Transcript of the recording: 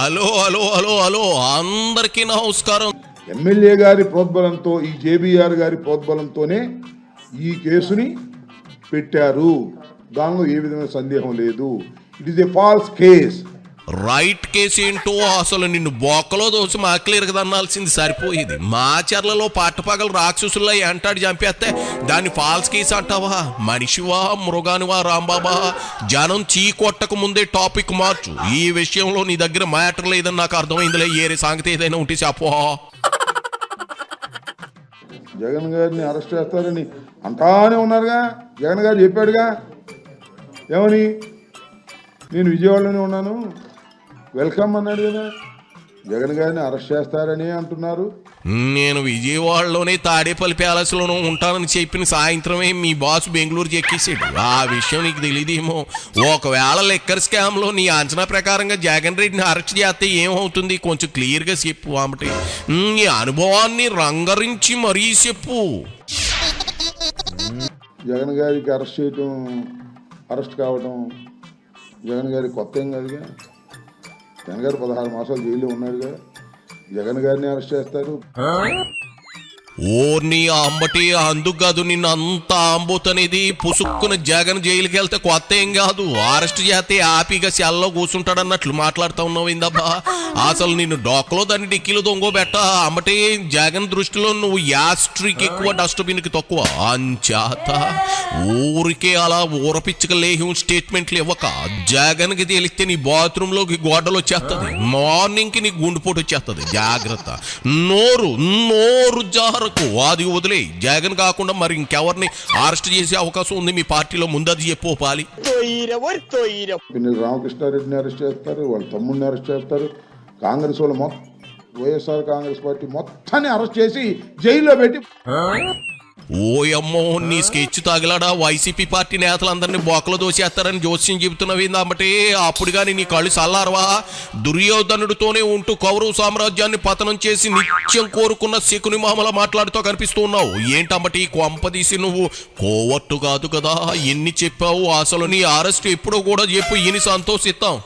Hello hello hello hello అందరికీ నమస్కారం. MLA గారి ప్రోద్బలంతో ఈ జేబీఆర్ గారి ప్రోద్బలంతోనే ఈ కేసుని పెట్టారు. దానిలో ఏ విధమైన సందేహం లేదు. It is a falls case. Right case ఏంటో అసలు నిన్ను బొక్కలో దోసి మాక్లియర్ కదా అనాల్సింది సరిపోయేది. మా చర్లలో పట్టపగలు రాక్షసుల్లో ఎంటాడు చంపేస్తే దాన్ని ఫాల్స్ కేసు అంటావా? మనిషివా మృగానివా రాంబాబా? జనం చీ కొట్టక ముందే టాపిక్ మార్చు. ఈ విషయంలో నీ దగ్గర మ్యాటర్ లేదని నాకు అర్థమైందిలే. ఏరే సంగతి ఏదైనా ఉంటే చెప్పో. జగన్ గారిని అరెస్ట్ చేస్తారని అంటానే ఉన్నారుగా. జగన్ గారు చెప్పాడుగా ఏమని, నేను విజయవాడలోనే ఉన్నాను వెల్కమ్ అన్నాడు కదా. జగన్ గారిని అరెస్ట్ చేస్తారని అంటున్నారు. నేను విజయవాడలోనే తాడేపల్లి ప్యాలెస్లోనూ ఉంటానని చెప్పిన సాయంత్రమే మీ బాస్ బెంగళూరుకి ఎక్కేసాడు. ఆ విషయం నీకు తెలియదేమో. ఒకవేళ లెక్కర్ స్కామ్లో నీ అంచనా ప్రకారంగా జగన్ రెడ్డిని అరెస్ట్ చేస్తే ఏమవుతుంది కొంచెం క్లియర్గా చెప్పు. అమ్మటి నీ అనుభవాన్ని రంగరించి మరీ చెప్పు. జగన్ గారికి అరెస్ట్ కావడం జగన్ గారి కొత్త ఏం కాదుగా. జగన్ గారు 16 మాసాలు జైల్లో ఉన్నాడుగా. జగన్ గారిని అరెస్ట్ చేస్తారు. ఓర్ని అంబటి అందుకు కాదు నిన్ను అంత అంబోతనేది. పుసుక్కున జగన్ జైలుకి వెళ్తే కొత్త ఏం కాదు. అరెస్ట్ చేస్తే హ్యాపీగా సెల్లో కూర్చుంటాడన్నట్లు మాట్లాడుతూ ఉన్నావు ఇందబ్బా. అసలు నిన్ను డొక్కలో దాన్ని డిక్కీలో దొంగోబెట్ట. అంబటి జగన్ దృష్టిలో నువ్వు యాస్ట్రీకి ఎక్కువ డస్ట్బిన్కి తక్కువ అంచేత ఊరికే అలా ఊరపిచ్చక లేహ్యం స్టేట్మెంట్లు ఇవ్వక. జగన్కి తెలిస్తే నీ బాత్రూంలోకి గోడలు వచ్చేస్తుంది. మార్నింగ్కి నీ గుండెపోటు వచ్చేస్తుంది. జాగ్రత్త. నోరు జారు. అది వదిలే. జగన్ కాకుండా మరి ఇంకెవరిని అరెస్ట్ చేసే అవకాశం ఉంది మీ పార్టీలో? ముందది చెప్పోపాలి. రామకృష్ణారెడ్డిని అరెస్ట్ చేస్తారు, వాళ్ళ తమ్ముడిని అరెస్ట్ చేస్తారు. కాంగ్రెస్ వాళ్ళు వైఎస్ఆర్ కాంగ్రెస్ పార్టీ మొత్తాన్ని అరెస్ట్ చేసి జైల్లో పెట్టి ఓయమ్మో నీ స్కెచ్ తగిలాడా? వైసీపీ పార్టీ నేతలందరినీ బొక్కలు దోసేస్తారని జోస్యం చెబుతున్నవి కాబట్టి అప్పుడు కానీ నీ కళ్ళు చల్లారవా? దుర్యోధనుడితోనే ఉంటూ కౌరవ సామ్రాజ్యాన్ని పతనం చేసి నిత్యం కోరుకున్న శకుని మామల మాట్లాడుతూ కనిపిస్తూ ఉన్నావు. ఏంటమ్మటి కొంపదీసి నువ్వు కోవట్టు కాదు కదా? ఎన్ని చెప్పావు? అసలు నీ అరెస్ట్ ఎప్పుడో కూడా చెప్పు, ఇని సంతోషిస్తాం.